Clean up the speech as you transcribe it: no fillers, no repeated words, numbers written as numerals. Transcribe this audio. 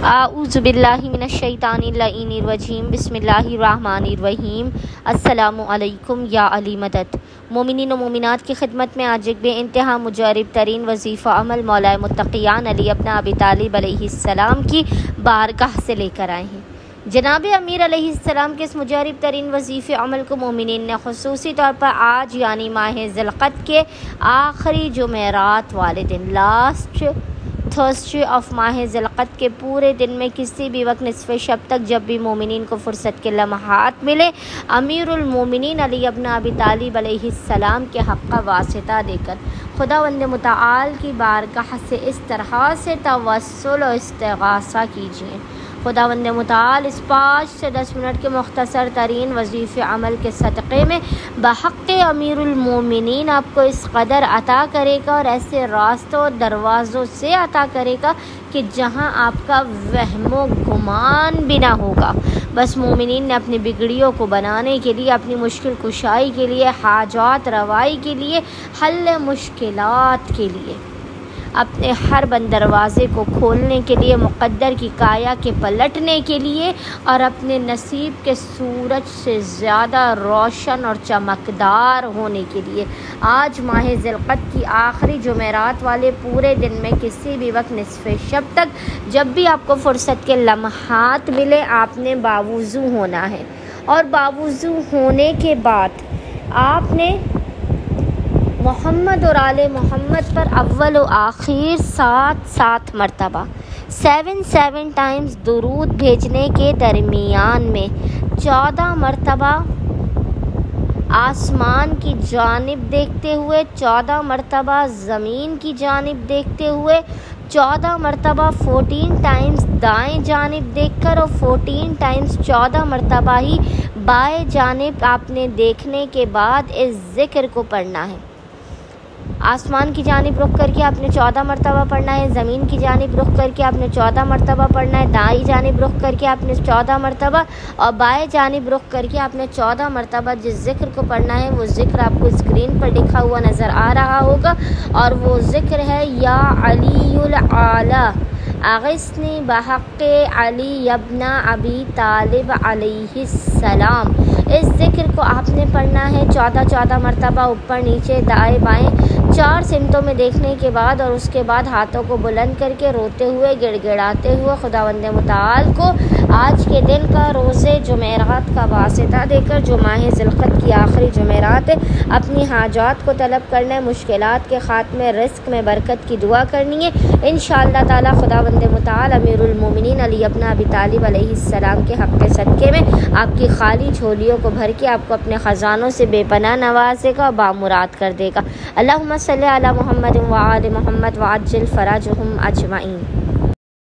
आऊज़ु बिल्लाहि मिनश्शैतानिर्रजीम बिस्मिल्लाहिर्रहमानिर्रहीम। अस्सलामु अलैकुम या अली मदद। मोमिनीन व मोमिनात की खिदमत में आज एक बेइंतहा मुजरिब तरीन वजीफ़ा अमल मौलाए मुत्तक़ियान अली इब्न अबी तालिब अलैहिस्सलाम की बारगाह से लेकर आए हैं। जनाब अमीर अलैहिस्सलाम के इस मुजरिब तरीन वजीफ़े अमल को मोमिनीन ने ख़ुसूसी तौर पर आज यानी माह ज़िलक़द के आखिरी जुमेरात वाले दिन लास्ट थर्सडे ऑफ माह ज़िलक़द के पूरे दिन में किसी भी वक्त निसफ़ शब तक जब भी मोमिनीन को फ़ुर्सत के लम्हात मिले अमीरुल मोमिनीन अली इब्न अबी तालिब अलैहिस्सलाम के हक़ का वास्ता देकर खुदावंद मुतआल की बारगाह से इस तरह से तवस्सुल और इस्तिग़ासा कीजिए। खुदावंद मुतआल इस 5 से 10 मिनट के मुख्तसर तरीन वजीफ़े अमल के सदक़े में बहक़्क़े अमीरुल मोमिनीन आपको इस कदर अता करेगा और ऐसे रास्तों दरवाज़ों से अता करेगा कि जहां आपका वहमो गुमान भी ना होगा। बस मोमिनीन ने अपनी बिगड़ियों को बनाने के लिए, अपनी मुश्किल कुशाई के लिए, हाजात रवाई के लिए, हल मुश्किलात के लिए, अपने हर बंद दरवाज़े को खोलने के लिए, मुक़द्दर की काया के पलटने के लिए और अपने नसीब के सूरज से ज़्यादा रोशन और चमकदार होने के लिए आज माह ज़िलक़द की आखिरी जुमेरात वाले पूरे दिन में किसी भी वक्त निसफ़ शब तक जब भी आपको फ़ुर्सत के लम्हात मिले आपने बावुज़ू होना है। और बावुज़ू होने के बाद आपने मोहम्मद और आले मोहम्मद पर अव्वल व आखिर 7 मरतबा 7 टाइम्स दुरूद भेजने के दरमियान में 14 मरतबा आसमान की जानिब देखते हुए, 14 मरतबा ज़मीन की जानिब देखते हुए, 14 मरतबा 14 टाइम्स दाएं जानिब देखकर और 14 टाइम्स 14 मरतबा ही बाएं जानिब आपने देखने के बाद इस ज़िक्र को पढ़ना है। आसमान की जानिब रुख करके आपने 14 मरतबा पढ़ना है, ज़मीन की जानिब रुख करके आपने 14 मरतबा पढ़ना है, दाईं जानिब रुख करके आपने 14 मरतबा और बाएं जानिब रुख करके आपने 14 मरतबा जिस ज़िक्र को पढ़ना है वो ज़िक्र आपको स्क्रीन पर लिखा हुआ नज़र आ रहा होगा और वो ज़िक्र है या अलीयुल आला अग़िस्नी बहक़्क़े अली इब्न अबी तालिब अलैहिस्सलाम। इस ज़िक्र को आपने पढ़ना है 14 मरतबा ऊपर नीचे दाएं बाएं 4 सिमतों में देखने के बाद और उसके बाद हाथों को बुलंद करके रोते हुए गिड़गिड़ाते हुए खुदावंद मुतआल को आज के दिन का रोज़े जुमेरात का वास्ता देकर जो माह ज़िलक़द की आखिरी जुमेरात है अपनी हाजात को तलब करना है, मुश्किलात के ख़ात्मे, रिज़्क़ में बरकत की दुआ करनी है। इंशाअल्लाह ताला खुदावंद मुतआल अमीरुल मोमिनीन अली इब्न अबी तालिब अलैहिस्सलाम के हक़ सदक़े में आपकी खाली झोलियों को भर के आपको अपने ख़ज़ानों से बेपनाह नवाज़ेगा, बामुराद कर देगा। अल्लाहुम्मा सल्ली अला मुहम्मद व आले मुहम्मद व अज्जिल फ़राजहुम अजमईन।